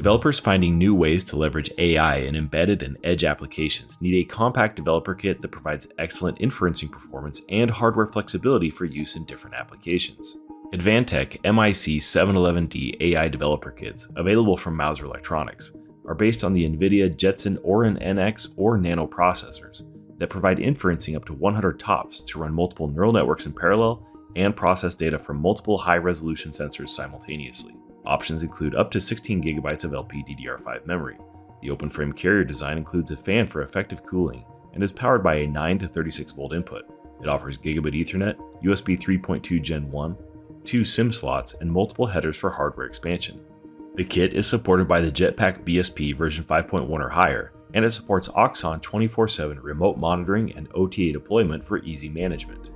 Developers finding new ways to leverage AI in embedded and edge applications need a compact developer kit that provides excellent inferencing performance and hardware flexibility for use in different applications. Advantech MIC-711D AI developer kits, available from Mouser Electronics, are based on the NVIDIA Jetson Orin NX or Nano processors that provide inferencing up to 100 TOPS to run multiple neural networks in parallel and process data from multiple high-resolution sensors simultaneously. Options include up to 16 GB of LPDDR5 memory. The open frame carrier design includes a fan for effective cooling and is powered by a 9 to 36 volt input. It offers Gigabit Ethernet, USB 3.2 Gen 1, 2 SIM slots, and multiple headers for hardware expansion. The kit is supported by the Jetpack BSP version 5.1 or higher, and it supports Allxon 24/7 remote monitoring and OTA deployment for easy management.